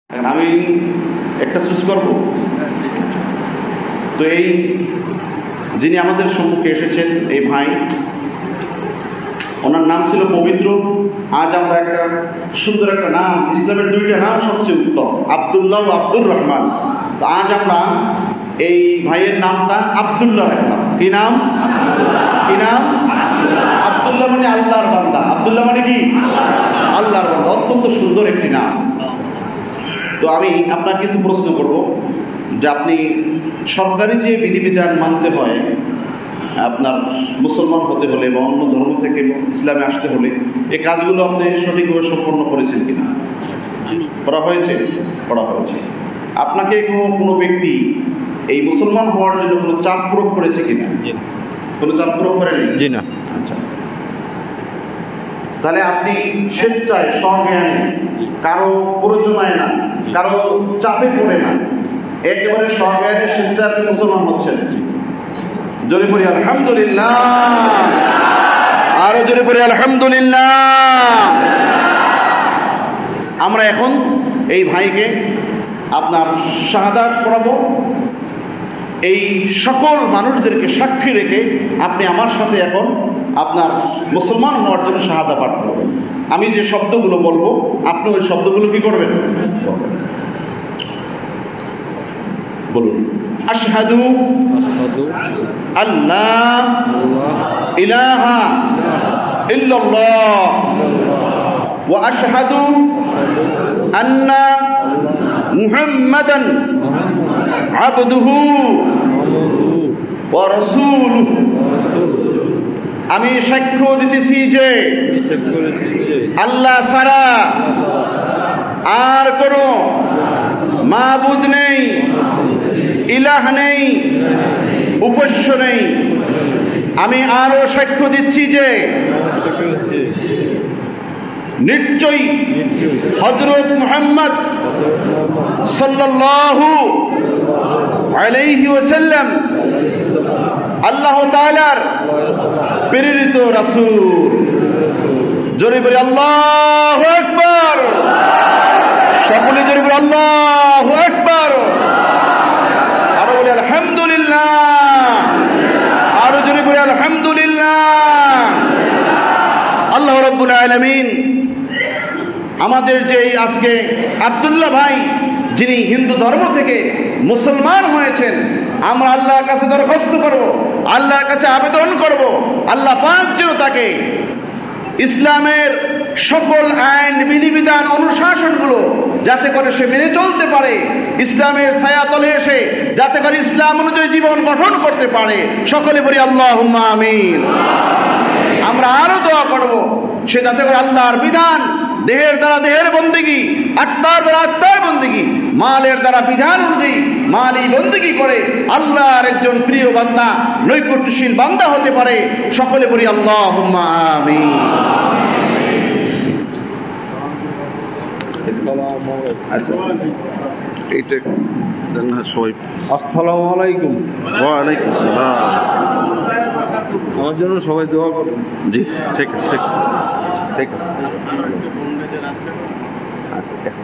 আমি একটা চুজ করব। তো এই যিনি আমাদের সম্মুখে এসেছেন এই ভাই, ওনার নাম ছিল পবিত্র। আজ আমরা একটা সুন্দর একটা নাম, ইসলামের দুইটা নাম সবচেয়ে উত্তম, আব্দুল্লাহ ও আব্দুর রহমান। তো আজ আমরা এই ভাইয়ের নামটা আব্দুল্লাহ রাখলাম। কি নাম? কি নাম? আব্দুল্লাহ মানে আল্লাহর বান্দা। আব্দুল্লাহ মানে কি? আল্লাহর বান্দা। অত্যন্ত সুন্দর একটি নাম। তো আমি আপনার কিছু প্রশ্ন করব যে আপনি সরকারি যে বিধিবিধান মানতে হয় আপনার মুসলমান হতে হলে বা অন্য ধর্ম থেকে ইসলামে আসতে হলে, এই কাজগুলো আপনি সঠিকভাবে সম্পন্ন করেছেন কিনা? করা হয়েছে? করা হয়েছে। আপনাকে কোনো ব্যক্তি এই মুসলমান হওয়ার জন্য কোনো চাপ প্রয়োগ করেছে কিনা? কোনো চাপ প্রয়োগ করেনি? জি না। আচ্ছা, তাহলে আপনি স্বেচ্ছায় স্বজ্ঞানে, কারো প্ররোচনায় না, কারো চাপে পড়ে না, একেবারে স্বজ্ঞানে স্বেচ্ছায় আপনি মুসলমান হচ্ছেন। জোরে পড়ি আলহামদুলিল্লাহ। আরো জোরে পড়ি আলহামদুলিল্লাহ। আমরা এখন এই ভাইকে আপনার শাহাদাত পড়াবো। এই সকল মানুষদেরকে সাক্ষী রেখে আপনি আমার সাথে এখন আপনার মুসলমান হওয়ার জন্য শাহাদা পাঠ করবেন। আমি যে শব্দগুলো বলবো আপনি ওই শব্দগুলো কি করবেন? বলুন। আশহাদু আল্লাহ ইলাহা ইল্লাল্লাহ ওয়া আশহাদু আন্না মুহাম্মাদান আবদুহু ওয়া রাসূলুহু। আমি সাক্ষ্য দিতেছি যে আল্লাহ ছাড়া আর কোনো মাবুদ নেই, ইলাহ নেই, উপাস্য নেই। আমি আরো সাক্ষ্য দিচ্ছি যে নিশ্চয়ই হযরত মুহাম্মদ সাল্লাল্লাহু আলাইহি ওয়াসাল্লাম আল্লাহ তাআলার প্রেরিত রাসূল। জোরে বলি আল্লাহু আকবার। সকলে জোরে বলি আল্লাহু আকবার। আরো বলি আলহামদুলিল্লাহ। আরো জোরে বলি আলহামদুলিল্লাহ। আল্লাহ রাব্বুল আলামিন আমাদের যে আজকে আব্দুল্লাহ ভাই, যিনি হিন্দু ধর্ম থেকে মুসলমান হয়েছেন, আমরা আল্লাহর কাছে দরখাস্ত করব, আল্লাহর কাছে আবেদন করব, আল্লাহ পাক যেন তাকে ইসলামের সকল আইন বিধিবিধান অনুশাসনগুলো যাতে করে সে মেনে চলতে পারে, ইসলামের ছায়াতলে এসে যাতে করে ইসলাম অনুযায়ী জীবন গঠন করতে পারে। সকলে বলি আল্লাহুম্মা আমিন। আমরা আরো দোয়া করব সে যাতে করে আল্লাহর বিধান দেহের দ্বারা দেহের বন্দেগী, আত্মার দ্বারা আত্মার বন্দেগী, মালের দ্বারা বিধান অনুযায়ী মালি বন্দেগী করে আল্লাহর একজন প্রিয় বান্দা, নৈকট্যশীল বান্দা হতে পারে। সকলে বলি আল্লাহুম্মা আমিন। আচ্ছা, এইটা সবাই আসসালামু আলাইকুম। ওয়ালাইকুম আসসালাম। আমার জন্য সবাই দোয়া করুন। জি, ঠিক আছে, ঠিক আছে, ঠিক আছে। আচ্ছা।